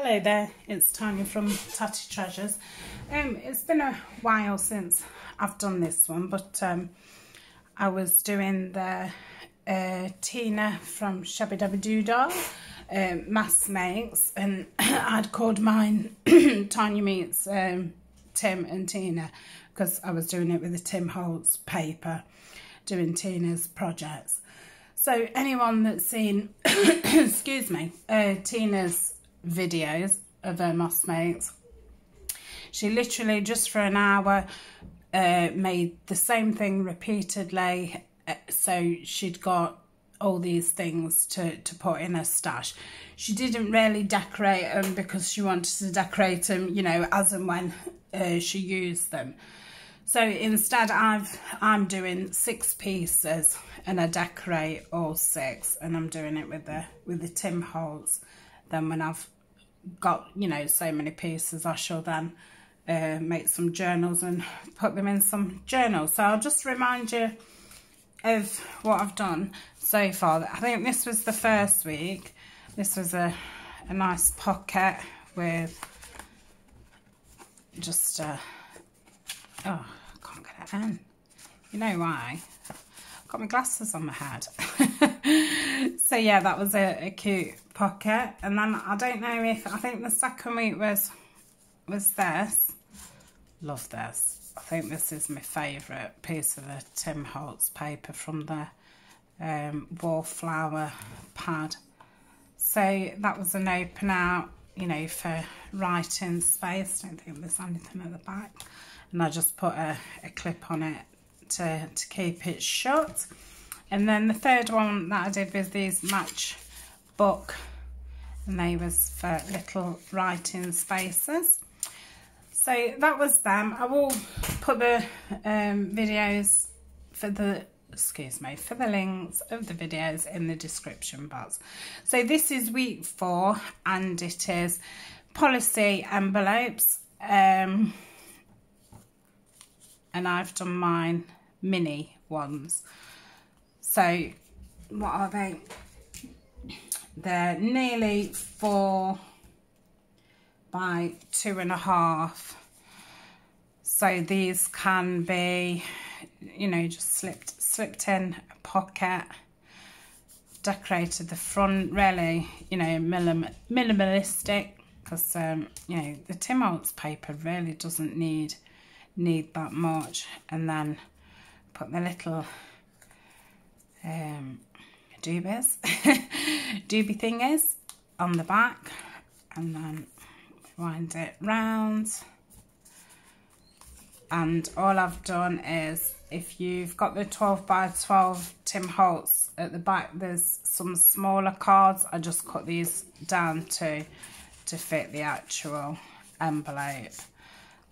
Hello there, it's Tania from Tatty Treasures. It's been a while since I've done this one, but I was doing the Tina from Shabbydabbydoodah mass makes, and I'd called mine Tanya Meets Tim and Tina because I was doing it with the Tim Holtz paper, doing Tina's projects. So anyone that's seen, excuse me, Tina's videos of her moss makes, she literally just for an hour made the same thing repeatedly, so she'd got all these things to put in her stash. She didn't really decorate them because she wanted to decorate them, you know, as and when she used them. So instead I'm doing 6 pieces and I decorate all 6, and I'm doing it with the Tim Holtz. Then when I've got, you know, so many pieces, I shall then make some journals and put them in some journals. So I'll just remind you of what I've done so far. I think this was the first week. This was a nice pocket with just oh, I can't get it in. You know why? I've got my glasses on my head. So yeah, that was a cute pocket. And then I don't know if, I think the second week was this. Love this. I think this is my favourite piece of the Tim Holtz paper from the wallflower pad. So that was an open out, you know, for writing space. I don't think there's anything at the back. And I just put a clip on it to keep it shut. And then the third one that I did was these matchbook, and they was for little writing spaces. So that was them. I will put the videos for the, excuse me, for the links of the videos in the description box. So this is week 4, and it is policy envelopes, and I've done mine mini ones. So what are they? They're nearly 4 by 2.5. So these can be, you know, just slipped in a pocket, decorated the front, really, you know, minimalistic, because you know, the Tim Holtz paper really doesn't need that much. And then put the little doobie thingies on the back, and then wind it round. And all I've done is, if you've got the 12 by 12 Tim Holtz, at the back there's some smaller cards. I just cut these down to fit the actual envelope.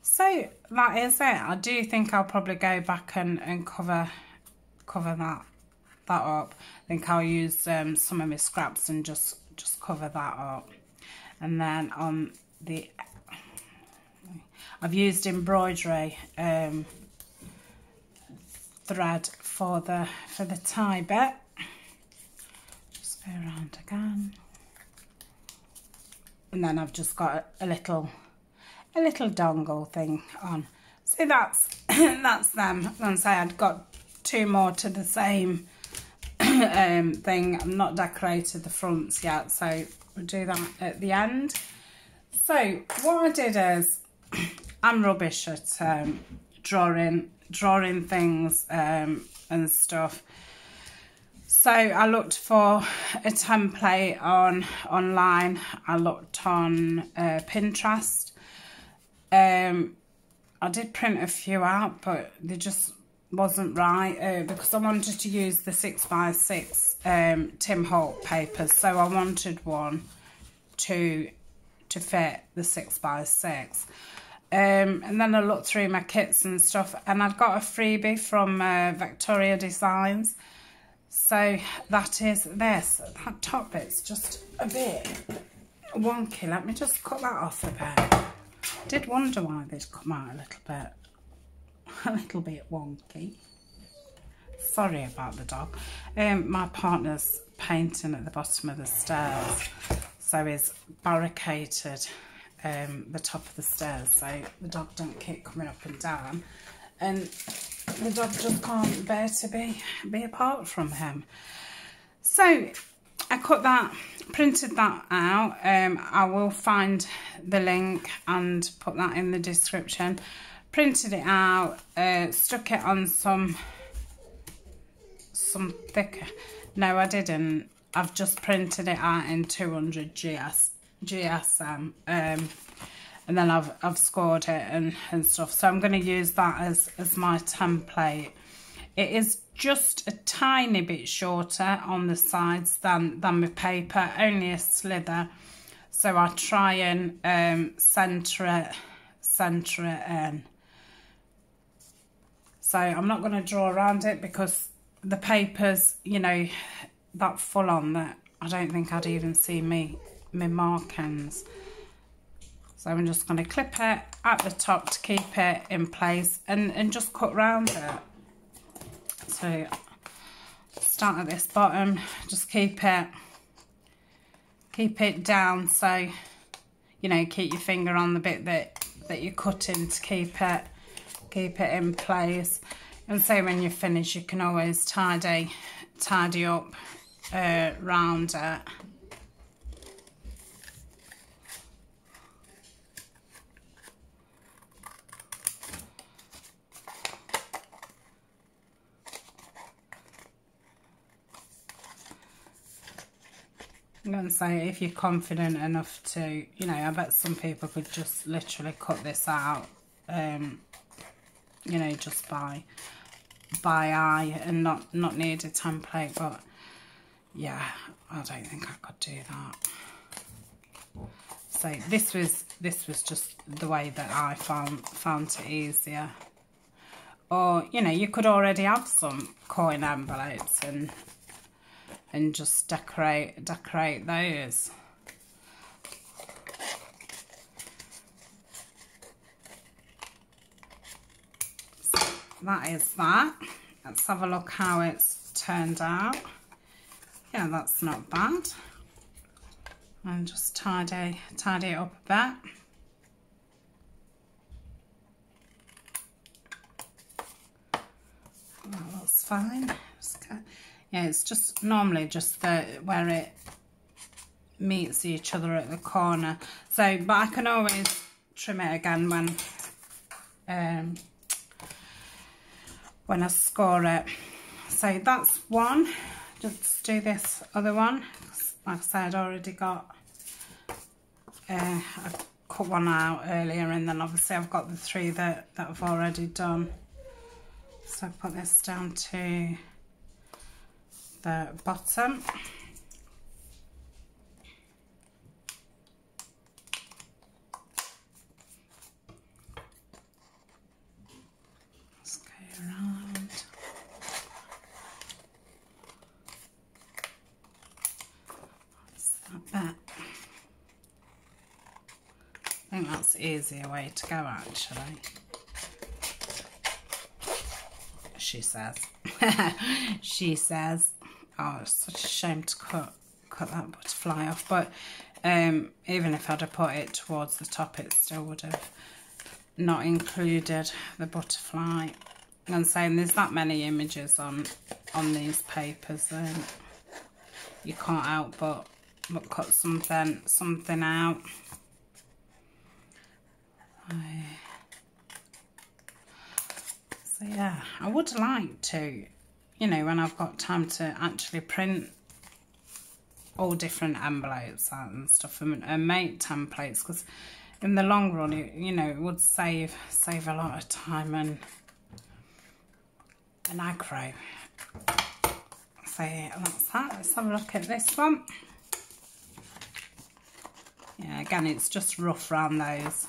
So that is it. I do think I'll probably go back and cover that up. I think I'll use some of my scraps and just cover that up. And then on the, I've used embroidery thread for the tie bit. Just go around again. And then I've just got a little dongle thing on. So that's that's them. And say I'd got 2 more to the same thing. I've not decorated the fronts yet, so we'll do that at the end. So what I did is, I'm rubbish at drawing things and stuff. So I looked for a template online. I looked on Pinterest. I did print a few out, but they just wasn't right, because I wanted to use the 6 by 6 Tim Holtz papers. So I wanted one to fit the 6 by 6. And then I looked through my kits and stuff, and I'd got a freebie from Victoria Designs. So that is this. That top bit's just a bit wonky. Let me just cut that off a bit. Did wonder why they'd come out a little bit wonky. Sorry about the dog. My partner's painting at the bottom of the stairs, so he's barricaded the top of the stairs so the dog don't keep coming up and down, and the dog just can't bear to be apart from him. So I cut that, printed that out. I will find the link and put that in the description. Printed it out, stuck it on some thicker. No, I didn't. I've just printed it out in 200 GSM, and then I've scored it and stuff. So I'm going to use that as my template. It is just a tiny bit shorter on the sides than my paper, only a slither. So I try and centre it in. So I'm not going to draw around it because the paper's, you know, that full on that I don't think I'd even see my markings. So I'm just going to clip it at the top to keep it in place and just cut round it. So start at this bottom, just keep it down, so you know, keep your finger on the bit that you're cutting to keep it in place. And so when you finish, you can always tidy up round it. I'm going to say, if you're confident enough to, you know, I bet some people could just literally cut this out, you know, just by eye and not need a template. But yeah, I don't think I could do that. So this was just the way that I found it easier. Or, you know, you could already have some coin envelopes and just decorate those. So that is that. Let's have a look how it's turned out. Yeah, that's not bad. And just tidy it up a bit. That looks fine. Yeah, it's just normally just where it meets each other at the corner. So, but I can always trim it again when I score it. So that's one. Just do this other one. Like I said, I already got. I cut one out earlier, and then obviously I've got the three that I've already done. So I put this down to the bottom. Let's go around. That's that bit. I think that's the easier way to go, actually. She says. She says. Oh, it's such a shame to cut that butterfly off, but even if I'd have put it towards the top, it still would have not included the butterfly. And saying there's that many images on these papers, you can't help but cut something out. So yeah, I would like to, you know, when I've got time to actually print all different envelopes out and stuff and make templates, because in the long run, you know, it would save a lot of time and aggro. So yeah, that's that. Let's have a look at this one. Yeah, again, it's just rough around those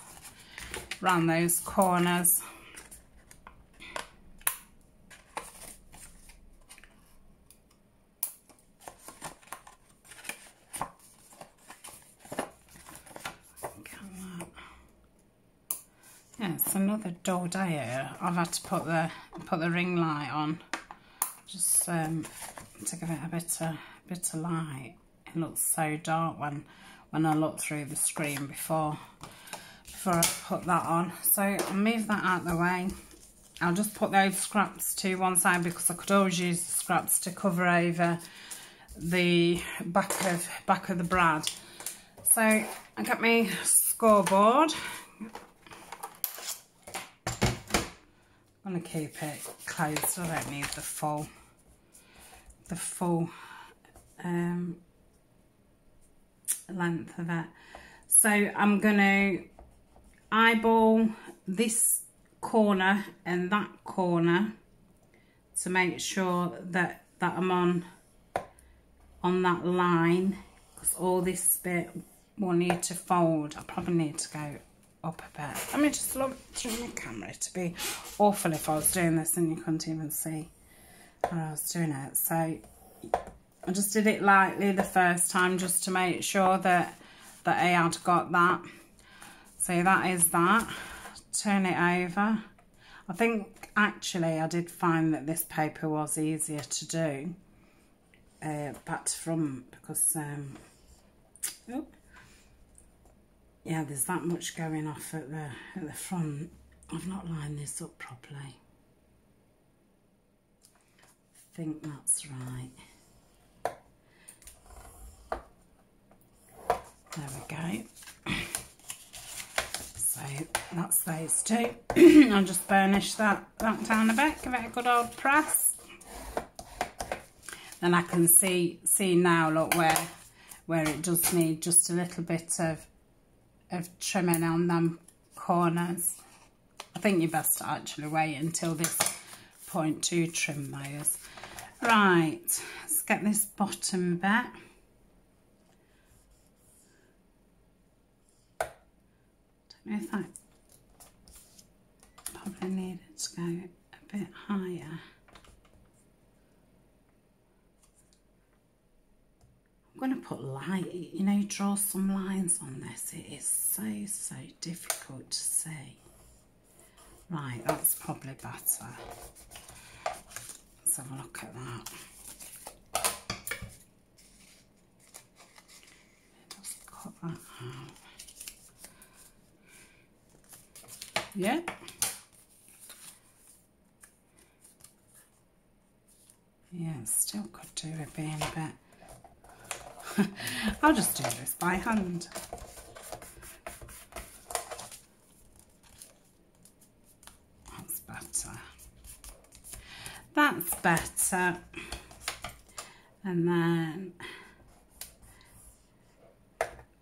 corners. Yeah, it's another dull day here. I've had to put the ring light on just to give it a bit of light. It looks so dark when I looked through the screen before I put that on. So I'll move that out of the way. I'll just put those scraps to one side because I could always use the scraps to cover over the back of the brad. So I got my scoreboard. I'm going to keep it closed. I don't need the full length of it. So I'm going to eyeball this corner and that corner to make sure that I'm on that line, because all this bit will need to fold. I probably need to go up a bit. Let me just look through my camera. It'd be awful if I was doing this and you couldn't even see how I was doing it. So I just did it lightly the first time just to make sure that I had got that. So that is that. Turn it over. I think actually I did find that this paper was easier to do back to front, because yeah, there's that much going off at the front. I've not lined this up properly. I think that's right. There we go. So that's those two. I'll just burnish that down a bit, give it a good old press. Then I can see now, look, where it does need just a little bit of trimming on them corners. I think you're best to actually wait until this point to trim those. Right, let's get this bottom bit. Don't know if I probably need it to go a bit higher. I'm going to put light, you know, draw some lines on this. It is so difficult to see. Right, that's probably better. Let's have a look at that. Just cut that out. Yeah. Yeah, still could do it being a bit. I'll just do this by hand. That's better. That's better. And then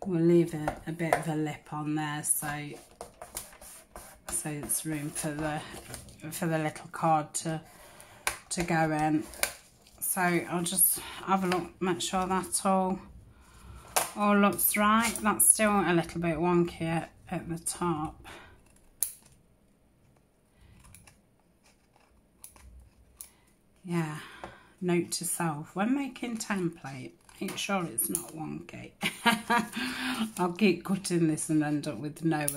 we'll leave a bit of a lip on there, so it's room for the little card to go in. So I'll just have a look, make sure that all looks right. That's still a little bit wonky at the top. Yeah, note to self, when making template, make sure it's not wonky. I'll keep cutting this and end up with no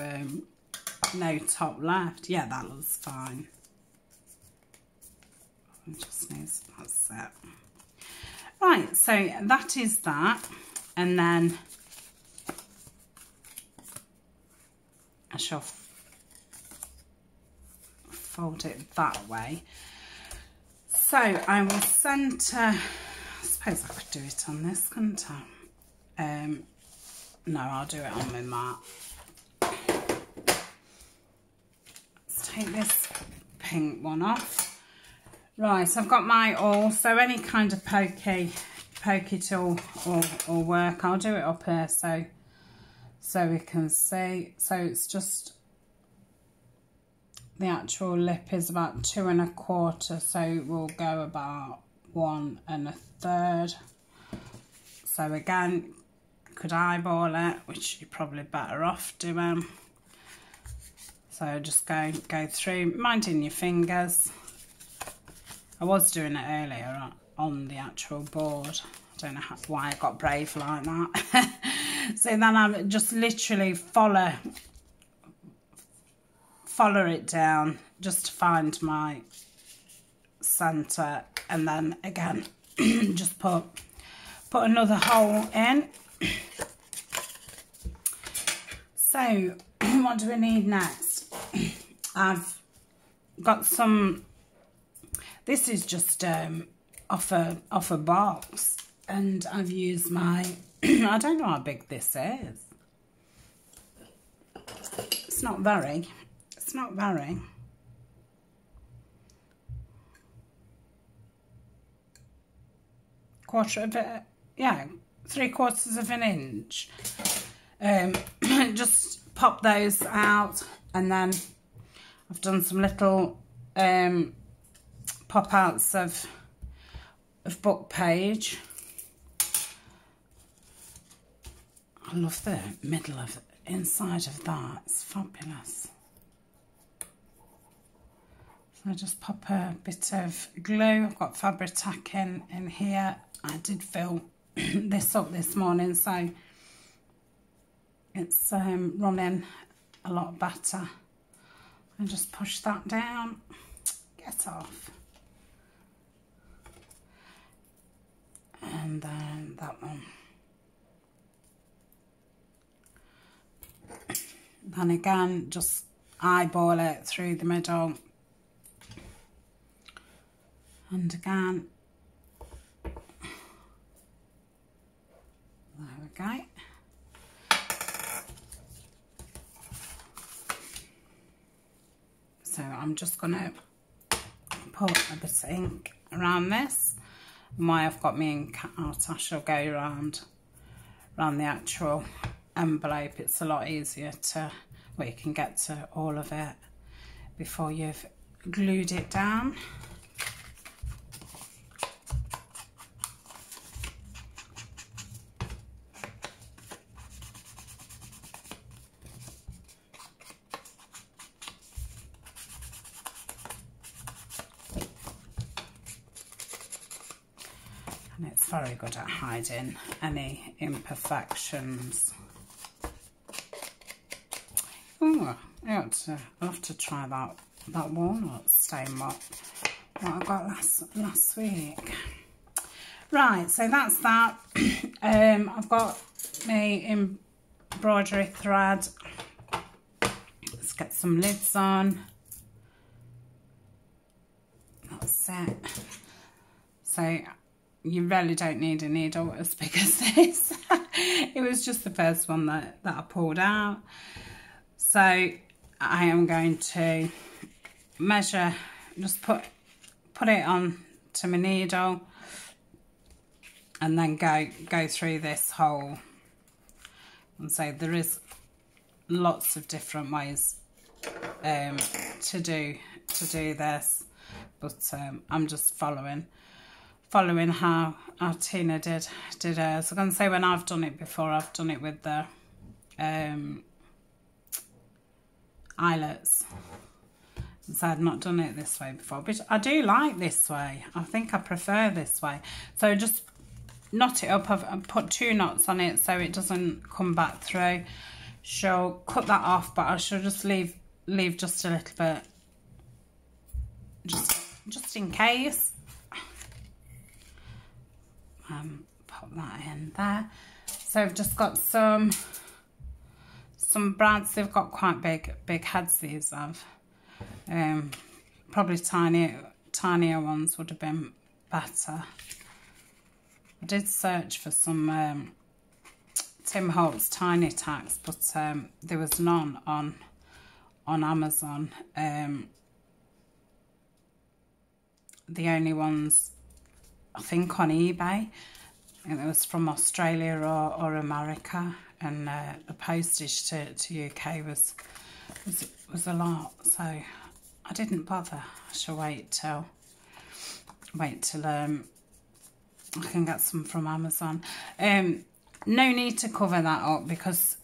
top left. Yeah, that looks fine. Just needs, that's it. Right, so that is that, and then I shall fold it that way. So I will centre, I suppose I could do it on this, couldn't I? No, I'll do it on my mat. Let's take this pink one off. Right, I've got my awl, so any kind of pokey tool or work. I'll do it up here so we can see. So it's just, the actual lip is about 2 1/4, so we'll go about 1 1/3. So again, could eyeball it, which you're probably better off doing. So just go through, minding your fingers. I was doing it earlier on the actual board. I don't know why I got brave like that. So then I'll just literally follow it down just to find my centre, and then again just put another hole in. So what do we need next? I've got some, this is just off a box, and I've used my I don't know how big this is. It's not very. Quarter of it, yeah, 3/4 of an inch. Just pop those out, and then I've done some little pop outs of book page. I love the middle of inside of that, it's fabulous. So I just pop a bit of glue. I've got Fabri-Tac in here. I did fill this up this morning, so it's running a lot better. And just push that down, get off. And then that one. Then again, just eyeball it through the middle. And again, there we go. So I'm just going to put a bit of ink around this. And while I've got my ink out, I shall go around the actual envelope. It's a lot easier to, well, you can get to all of it before you've glued it down. And it's very good at hiding any imperfections. Oh, I'll have to try that walnut stain what I got last week. Right, so that's that. I've got my embroidery thread. Let's get some lids on. That's it. So you really don't need a needle as big as this. It was just the first one that I pulled out. So I am going to measure, just put it on to my needle, and then go through this hole. And so there is lots of different ways to do this, but I'm just following how Tina did hers. I'm going to say when I've done it before, I've done it with the eyelets. So I've not done it this way before, but I do like this way. I think I prefer this way. So just knot it up. I've put 2 knots on it so it doesn't come back through. Shall cut that off, but I shall just leave just a little bit, just in case. Pop that in there. So I've just got some brads. They've got quite big heads, these have. Probably tinier ones would have been better. I did search for some Tim Holtz tiny tacks, but there was none on Amazon. The only ones I think on eBay, and it was from Australia or America, and the postage to UK was a lot, so I didn't bother. I shall wait till I can get some from Amazon. No need to cover that up because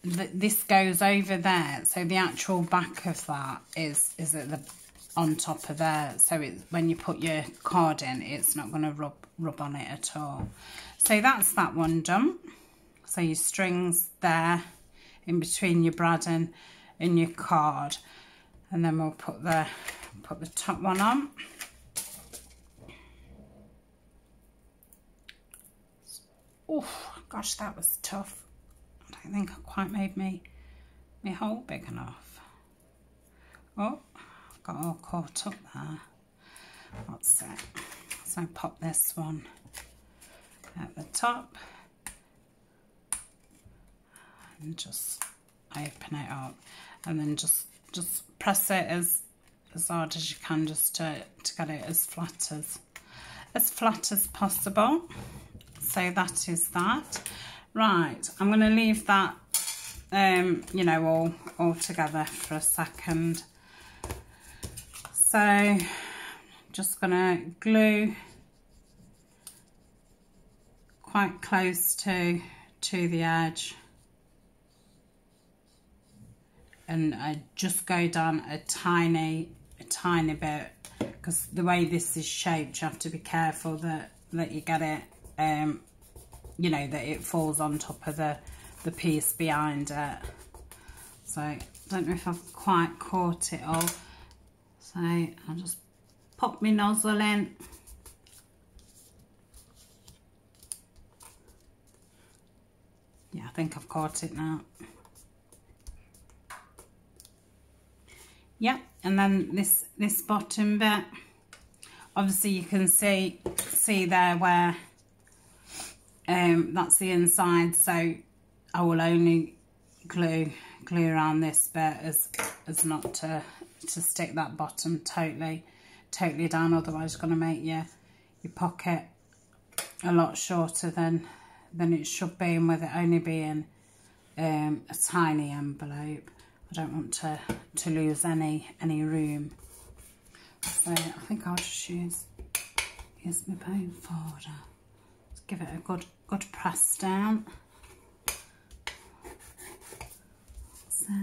this goes over there, so the actual back of that is at the on top of there, so when you put your card in, it's not going to rub on it at all. So that's that one done. So your strings there in between your brad and your card, and then we'll put the top one on. Oh gosh, that was tough. I don't think I quite made my hole big enough. Oh, I've got all caught up there. That's it. So pop this one at the top and just open it up, and then just press it as hard as you can, just to get it as flat as possible. So that is that. Right, I'm going to leave that you know, all together for a second. So just going to glue quite close to the edge, and I just go down a tiny bit, because the way this is shaped, you have to be careful that you get it, you know, that it falls on top of the piece behind it. So I don't know if I've quite caught it all, so I'll just pop my nozzle in. Yeah, I think I've caught it now. Yep, and then this bottom bit, obviously you can see there where that's the inside, so I will only glue around this bit as not to stick that bottom totally down, otherwise it's going to make your pocket a lot shorter than it should be, and with it only being a tiny envelope, I don't want to lose any room. So I think I'll just use my bone folder. Let's give it a good press down. So,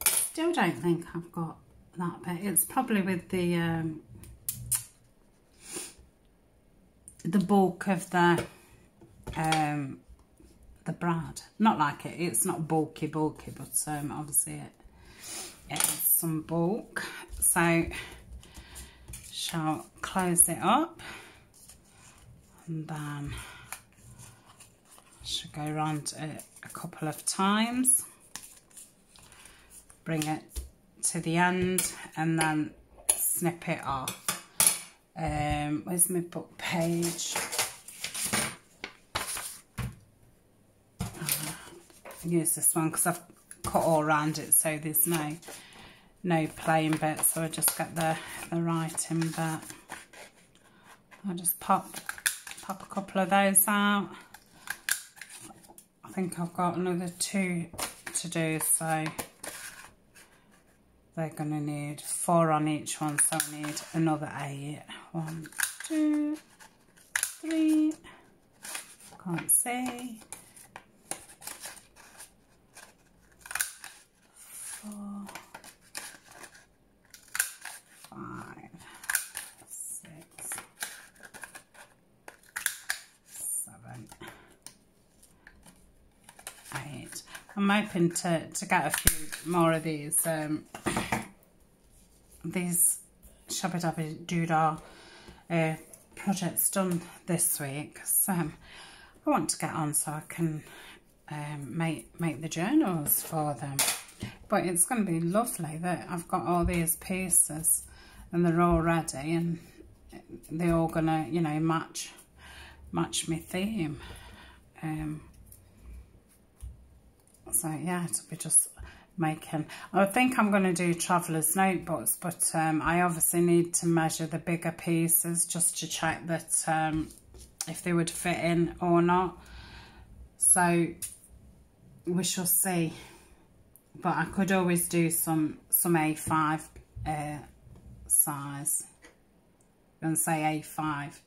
still don't think I've got that bit. It's probably with the bulk of the brad. Not like it's not bulky, but obviously it has some bulk. So shall close it up, and then should go around it a couple of times, bring it to the end, and then snip it off. Where's my book page? Use this one because I've cut all around it, so there's no plain bit, so I just get the writing bit. I'll just pop a couple of those out. I think I've got another 2 to do, so they're going to need 4 on each one, so I need another 8. 1, 2, 3, can't see, 4, 5, 6, 7, 8. I'm hoping to get a few more of these Shabbydabbydoodah projects done this week. So I want to get on so I can make the journals for them. But it's going to be lovely that I've got all these pieces and they're all ready, and they're all going to, you know, match my theme. So yeah, it'll be just making. I think I'm going to do traveller's notebooks, but I obviously need to measure the bigger pieces just to check that if they would fit in or not. So we shall see. But I could always do some A5 size. I'm going to say A5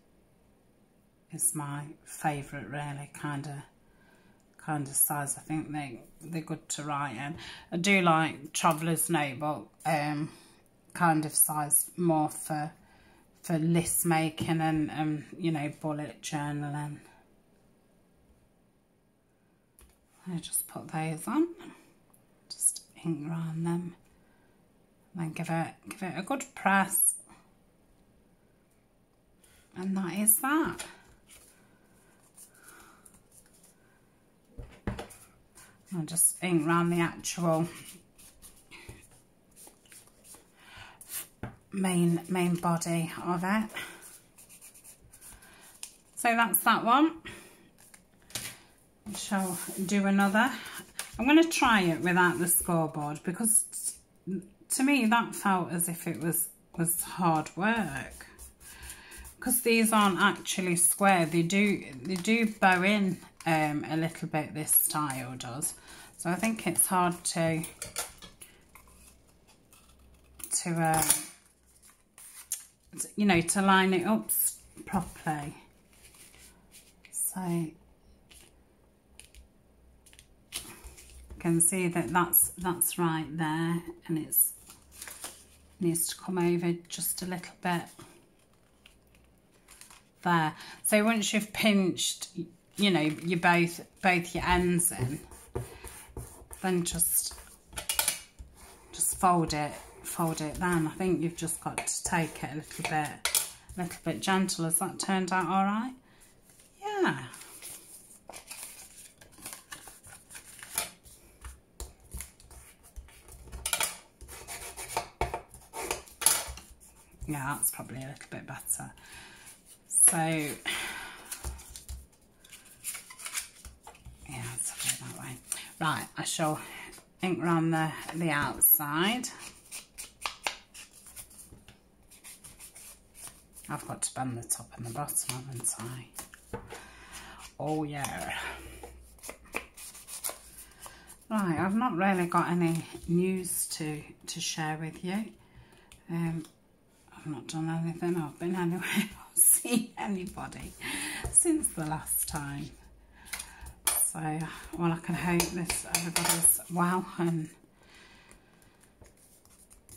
is my favourite, really, kind of size. I think they're good to write in. I do like traveller's notebook kind of size more for list making and you know, bullet journaling. I just put those on, just ink around them, then give it a good press, and that is that. I'll just ink around the actual main body of it. So that's that one. I shall do another. I'm going to try it without the scoreboard because to me that felt as if it was hard work. Because these aren't actually square, they do bow in a little bit, this style does. So I think it's hard to you know, to line it up properly. So you can see that that's right there, and it needs to come over just a little bit there. So once you've pinched, you know, you both your ends in, then just fold it then. I think you've just got to take it a little bit gentle. Has that turned out all right? Yeah. Yeah, that's probably a little bit better. So, yeah, let's put it that way. Right, I shall ink around the outside. I've got to bend the top and the bottom, haven't I? Oh yeah. Right, I've not really got any news to share with you. I've not done anything, I've been anywhere, I've seen anybody since the last time. So, well, I can hope everybody's well and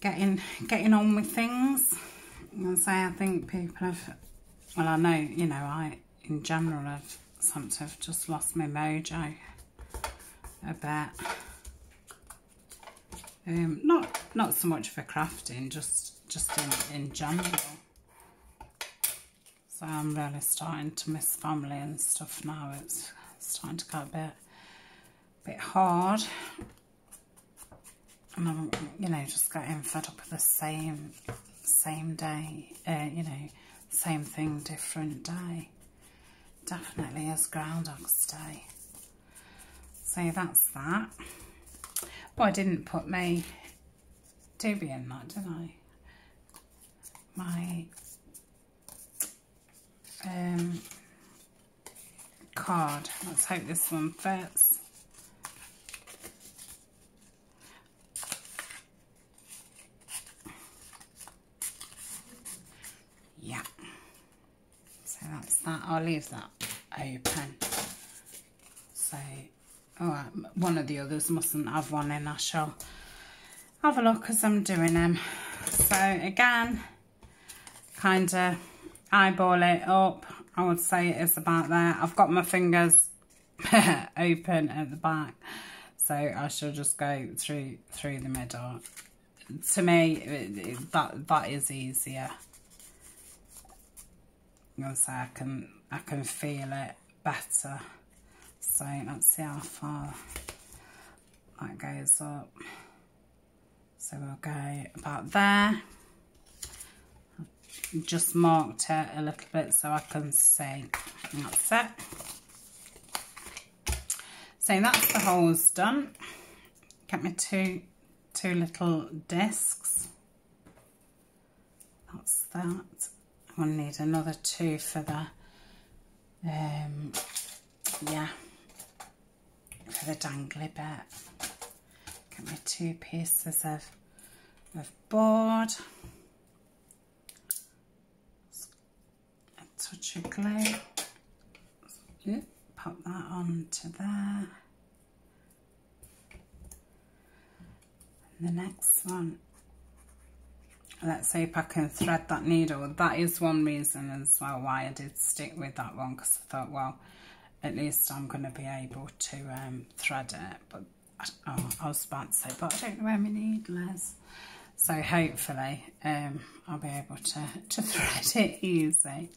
getting on with things. And say, I think people have, well, I know, you know, I in general have sometimes just lost my mojo a bit. Not so much for crafting, just in general. So I'm really starting to miss family and stuff now. It's starting to get a bit hard, and I'm, you know, just getting fed up with the same day, you know, same thing, different day. Definitely as Groundhog's Day. So that's that. Oh, I didn't put my doobie in that, did I? My card. Let's hope this one fits. Yeah. So that's that. I'll leave that open. So, oh, one of the others mustn't have one in. I shall have a look as I'm doing them. So again, kind of eyeball it up. I would say it is about there. I've got my fingers open at the back, so I shall just go through the middle. To me, that is easier. So I can feel it better. So let's see how far that goes up. So we'll go about there. Just marked it a little bit so I can see. And that's it. So that's the holes done. Get me two little discs. That's that. I'm gonna need another two for the yeah, for the dangly bit. Get me 2 pieces of board. A touch of glue. Yep, pop that onto there. And the next one, let's see if I can thread that needle. That is one reason as well why I did stick with that one, because I thought, well, at least I'm going to be able to thread it. But I was about to say, but I don't know where my needle is. So hopefully I'll be able to thread it easy.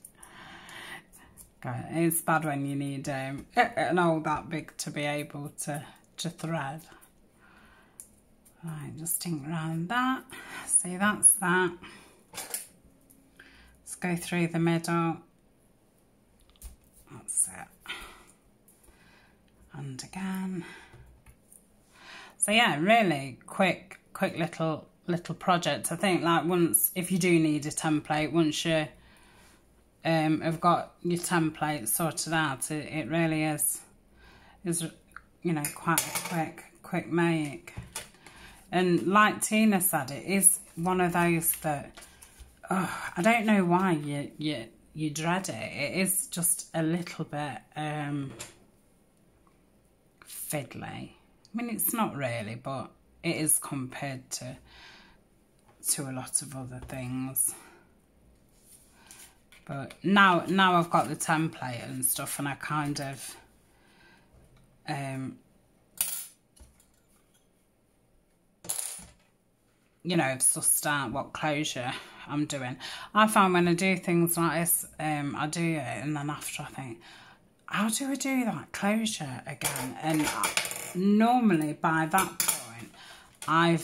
It's bad when you need an hole that big to be able to to thread. Right, just ink around that. See, that's that. Let's go through the middle. That's it. And again. So yeah, really quick little project. I think like once, if you do need a template, once you have got your template sorted out, it really is you know, quite a quick make. And like Tina said, it is one of those that, oh, I don't know why you dread it. It is just a little bit fiddly. I mean, it's not really, but it is compared to a lot of other things. But now I've got the template and stuff, and I kind of you know, sussed out what closure I'm doing. I find when I do things like this, I do it, and then after I think, how do I do that closure again? And normally by that point, I've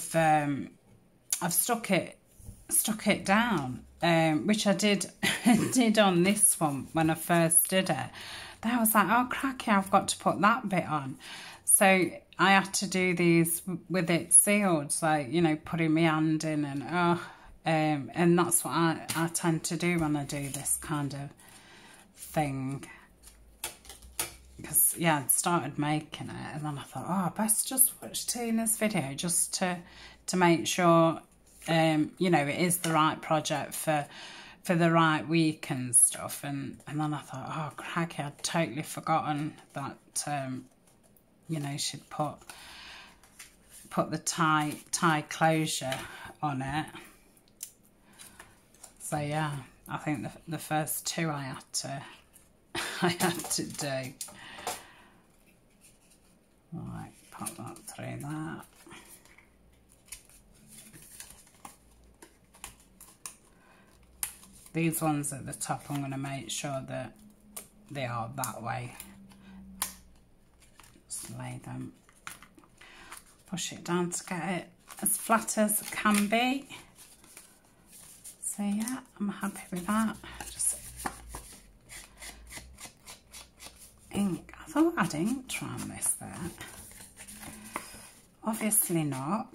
stuck it down, which I did on this one when I first did it. Then I was like, oh cracky, I've got to put that bit on. So I had to do these with it sealed, so, you know, putting my hand in, and and that's what I tend to do when I do this kind of thing. Because, yeah, I'd started making it, and then I thought, oh, I best just watch Tina's video just to make sure, you know, it is the right project for the right week and stuff. And then I thought, oh, cracky, I'd totally forgotten that, you know, she'd put the tie closure on it. So yeah, I think the first two I had to do. Right, pop that through that. These ones at the top, I'm going to make sure that they are that way. Just lay them, push it down to get it as flat as it can be. So yeah, I'm happy with that. Just ink. I thought I'd inked around this there. Obviously not.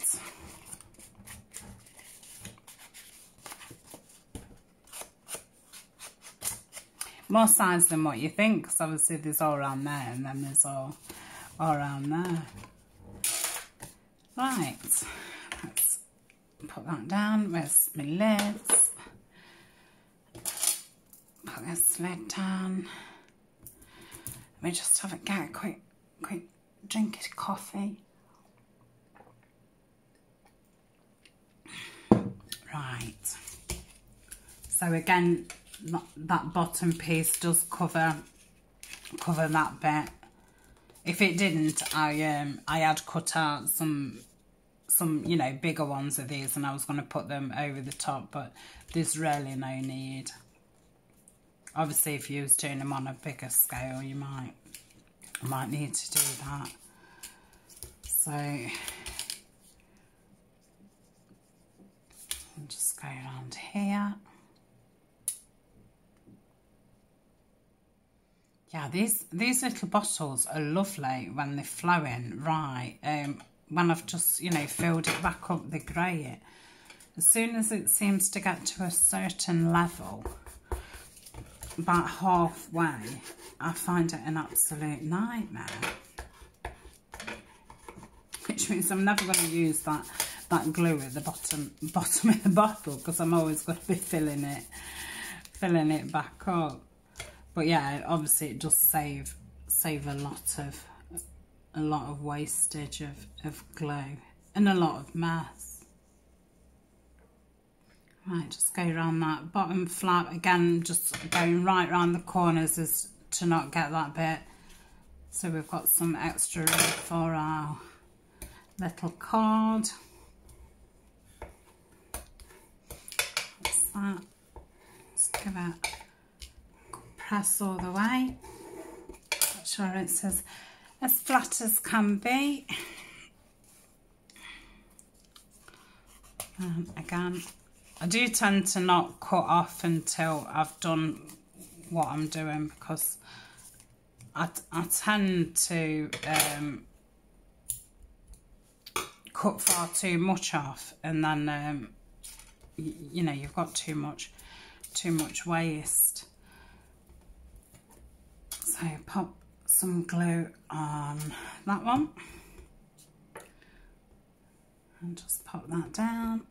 More sides than what you think, because obviously there's all around there, and then there's all around there. Right, let's put that down. Where's my lids? Put this lid down. Let me just get a quick drink of coffee. Right. So again, that bottom piece does cover that bit. If it didn't, I had cut out some you know, bigger ones of these, and I was going to put them over the top, but there's really no need. Obviously, if you was doing them on a bigger scale, you might need to do that. So I'll just go around here. Yeah, these little bottles are lovely when they're flowing, right? When I've just, you know, filled it back up, they grey it. As soon as it seems to get to a certain level, about halfway, I find it an absolute nightmare. Which means I'm never going to use that glue at the bottom of the bottle, because I'm always going to be filling it back up. But yeah, obviously it does save a lot of wastage of glue and a lot of mess. Right, just go around that bottom flap again, just going right around the corners as to not get that bit. So we've got some extra room for our little card. What's that? Let's give it press all the way. Not sure it says as flat as can be. And again, I do tend to not cut off until I've done what I'm doing, because I tend to cut far too much off, and then you know, you've got too much waste. So pop some glue on that one and just pop that down.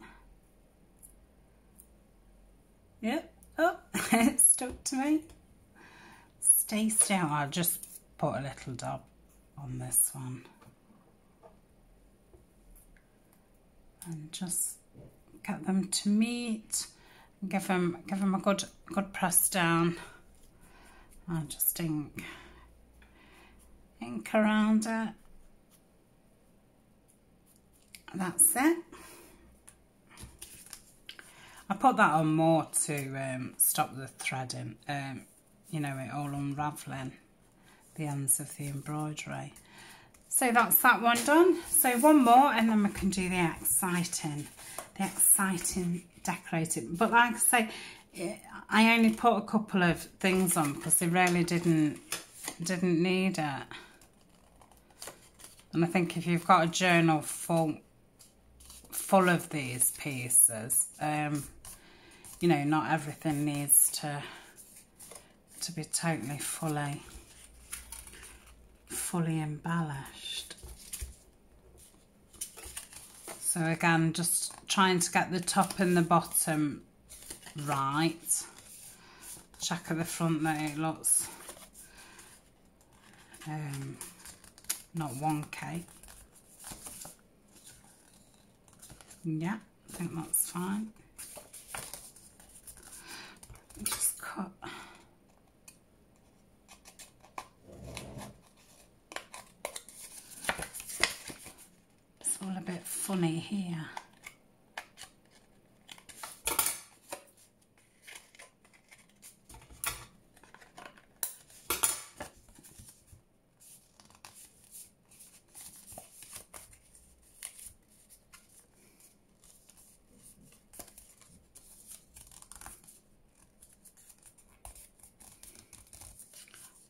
Yep. Oh, it stuck to me. Stay still. I'll just put a little dab on this one and just get them to meet. Give them a good press down. I'll just ink around it. That's it. I put that on more to stop the threading, you know, it all unravelling the ends of the embroidery. So that's that one done. So one more, and then we can do the exciting decorating. But like I say, I only put a couple of things on because they really didn't need it. And I think if you've got a journal full of these pieces, you know, not everything needs to be totally fully embellished. So again, just trying to get the top and the bottom right. Check at the front that it looks not wonky. Yeah, I think that's fine. Just cut. It's all a bit funny here.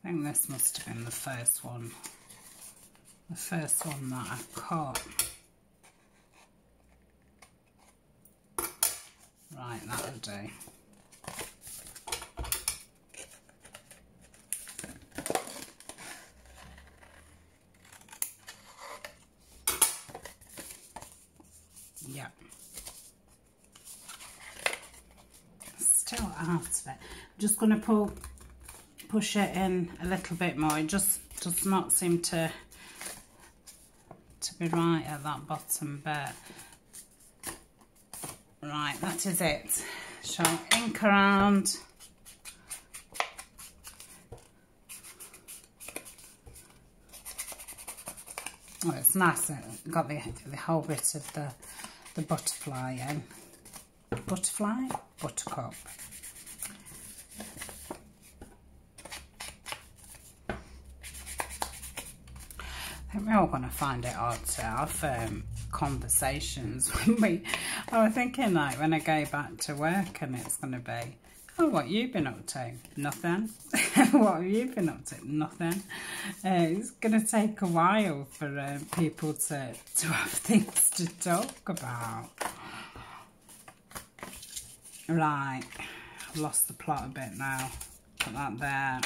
I think this must have been the first one that I cut. Right, that'll do. Yeah. Still out of it. I'm just going to push it in a little bit more. It just does not seem to be right at that bottom bit. Right, that is it. So ink around. Oh, it's nice. It got the whole bit of the butterfly in. Butterfly? Buttercup. I think we're all going to find it hard to have conversations when I was thinking, like, when I go back to work and it's going to be, oh, what you been up to? Nothing. What have you been up to? Nothing. It's going to take a while for people to have things to talk about. Right, I've lost the plot a bit now. Put that there,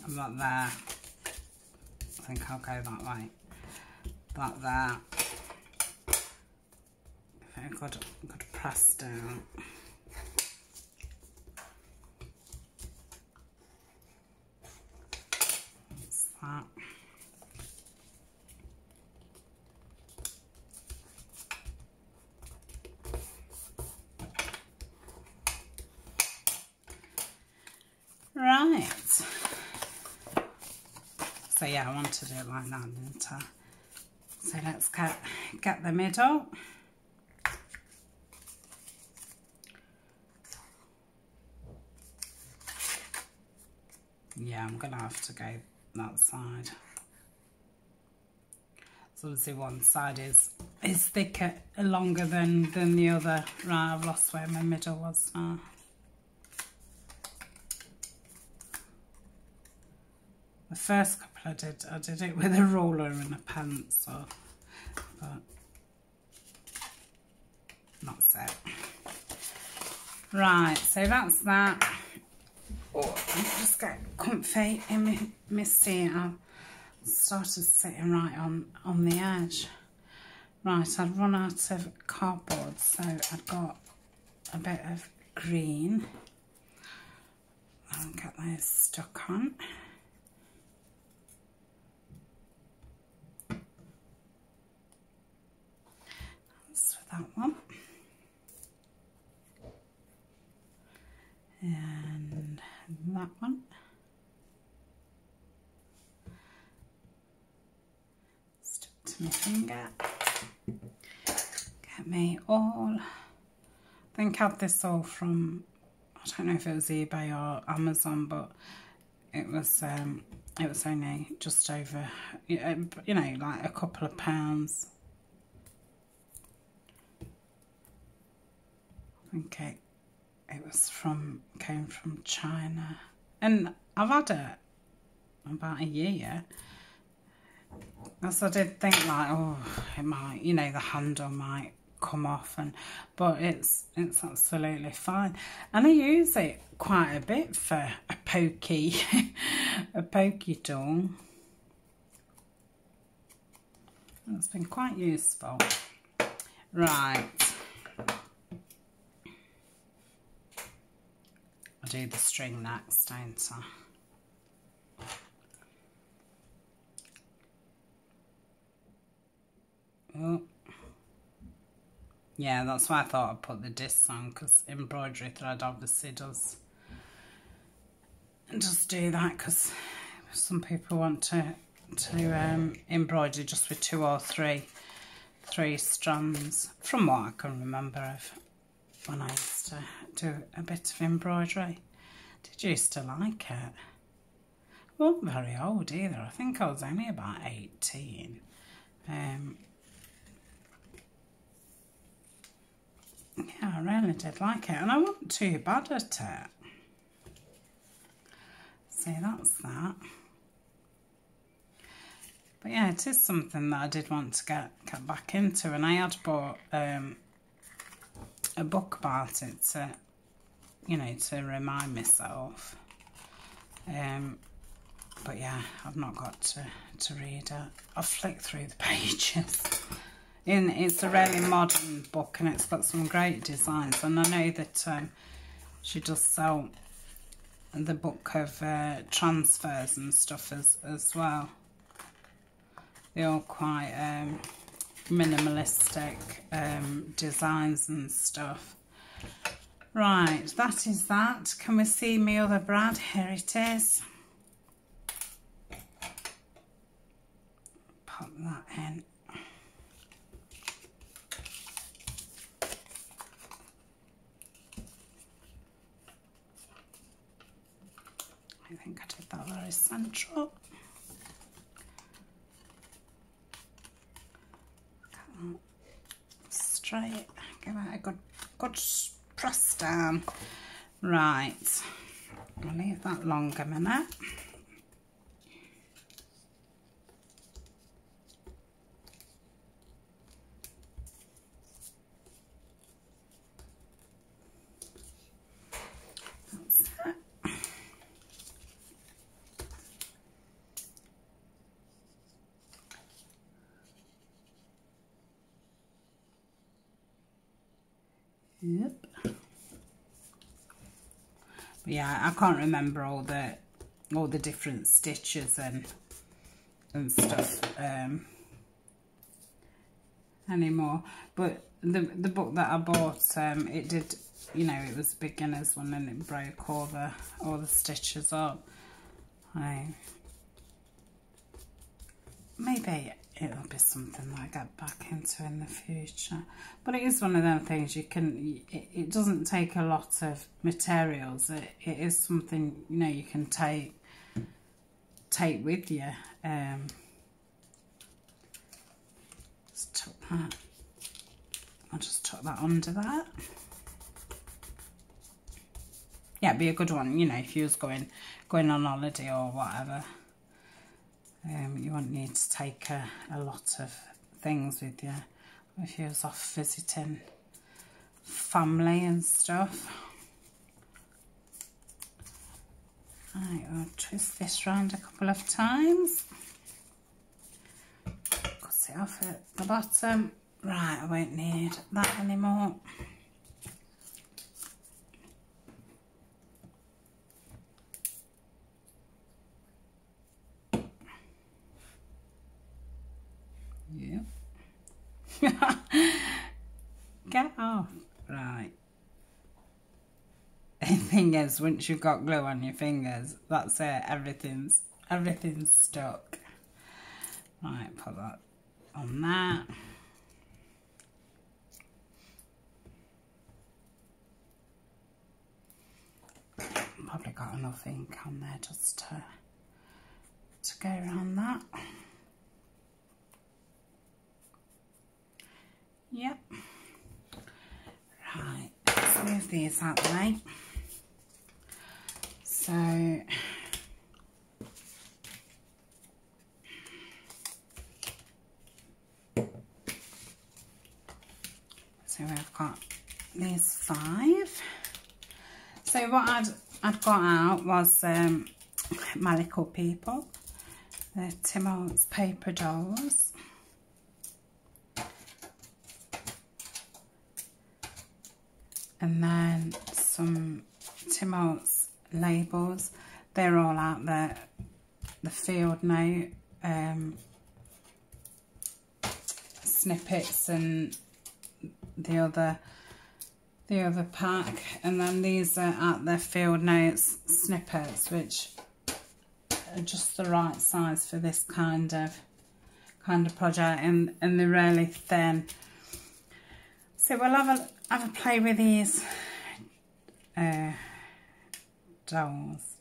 and that there. I think I'll go that way. That there. Very good press down. That's that. Right. So yeah, I wanted it like that, didn't I? So let's get the middle. Yeah, I'm gonna have to go that side. So obviously one side is thicker, longer than the other. Right, I've lost where my middle was now. The first couple I did it with a ruler and a pencil, but that's it. Right, so that's that. Oh, I'm just getting comfy in my seat. I started sitting right on the edge. Right, I'd run out of cardboard, so I've got a bit of green. I'll get those stuck on. That's for that one. And that one. Stuck to my finger. Get me all. I think I had this all from, I don't know if it was eBay or Amazon, but it was only just over, you know, like a couple of pounds. I think it was came from China, and I've had it about a year. As I did think, like, oh, it might, you know, the handle might come off, but it's absolutely fine, and I use it quite a bit for a pokey tool. It's been quite useful. Right. I'll do the string next, don't I? Oh. Yeah, that's why I thought I'd put the discs on, because embroidery thread obviously does do that, because some people want to embroider just with 2 or 3 strands, from what I can remember of when I used to do a bit of embroidery. Did used to like it. I wasn't very old either. I think I was only about 18. Yeah, I really did like it, and I wasn't too bad at it. So that's that. But yeah, it is something that I did want to get back into, and I had bought a book about it to, you know, to remind myself. But yeah, I've not got to read it. I've flicked through the pages. It's a really modern book, and it's got some great designs, and I know that she does sell the book of transfers and stuff as well. They're all quite minimalistic designs and stuff. Right, that is that. Can we see my other brad? Here it is. Pop that in. I think I did that very central. Straight, give it a good press down. Right, I'll leave that long a minute. That's it. Yep. But yeah, I can't remember all the different stitches and stuff anymore. But the book that I bought, it did, you know, it was a beginner's one, and it broke all the stitches up. Maybe it'll be something that I get back into in the future. But it is one of them things you can, it doesn't take a lot of materials. It is something, you know, you can take with you. I'll just tuck that under that. Yeah, it'd be a good one, you know, if you was going on holiday or whatever. You wouldn't need to take a lot of things with you if you was off visiting family and stuff. Right, I'll twist this round a couple of times. Cut it off at the bottom. Right, I won't need that anymore. Yep. Get off. Right. The thing is, once you've got glue on your fingers, that's it. Everything's stuck. Right, put that on that. Probably got enough ink on there just to go around that. Yep. Right, let's move these out of the way. So we've got these 5. So what I'd got out was my little people, the Tim Holtz paper dolls. And then some Tim Holtz labels. They're all out there. The field note snippets and the other pack, and then these are out there field notes snippets, which are just the right size for this kind of project, and they're really thin. So we'll have a play with these dolls.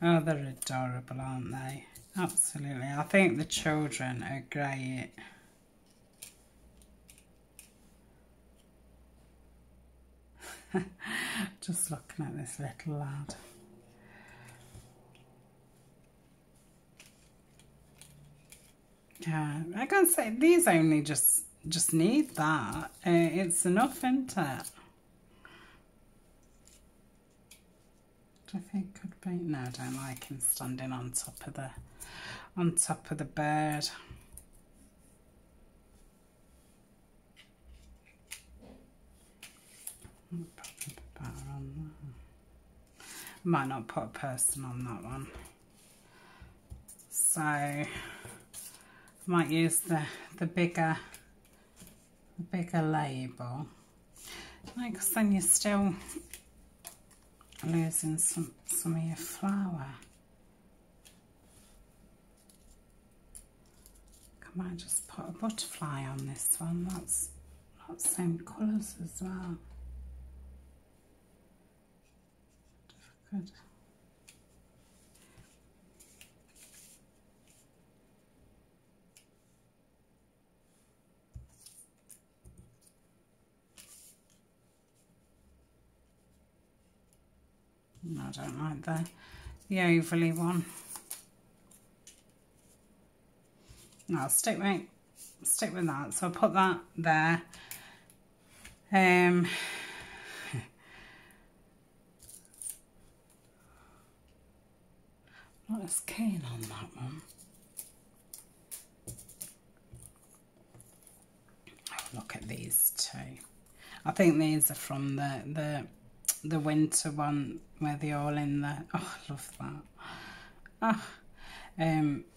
Oh, they're adorable, aren't they? Absolutely. I think the children are great. Just looking at this little lad. Yeah, I can say these only just need that. It's enough, isn't it? Do I think could be? No, I don't like him standing on top of the bird. Probably better on that. I might not put a person on that one. So I might use the bigger label. Because then you're still losing some of your flower. I might just put a butterfly on this one. That's not the same colours as well. If I could. No, I don't like the overly one. No, I'll stick with that. So I'll put that there. Not as keen on that one. Oh, look at these two. I think these are from the winter one where they're all in the, oh, I love that. Oh,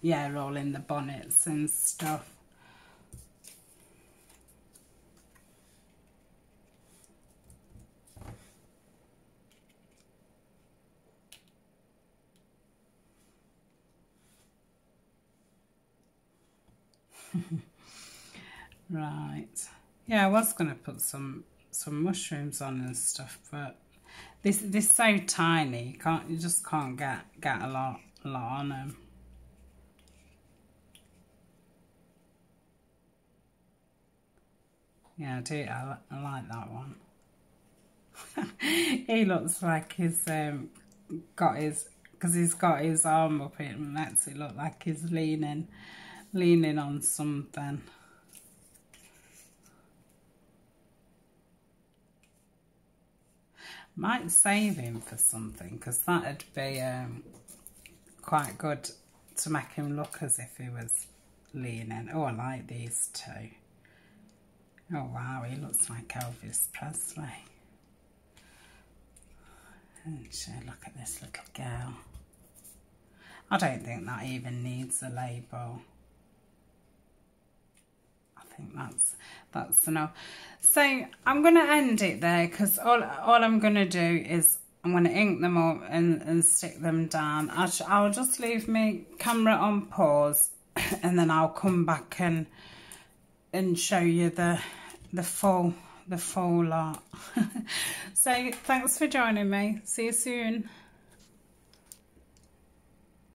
yeah, all in the bonnets and stuff. Right. Yeah, I was going to put some mushrooms on and stuff, but this is so tiny. You just can't get a lot on them. Yeah, I do. I like that one. He looks like he's got his, because he's got his arm up, it makes it look like he's leaning on something. Might save him for something, because that'd be quite good to make him look as if he was leaning. Oh, I like these two. Oh wow, he looks like Elvis Presley. And look at this little girl. I don't think that even needs a label. I think that's enough. So I'm going to end it there, because all I'm going to do is I'm going to ink them up and stick them down. I'll just leave my camera on pause, and then I'll come back and show you the full lot. So thanks for joining me. See you soon.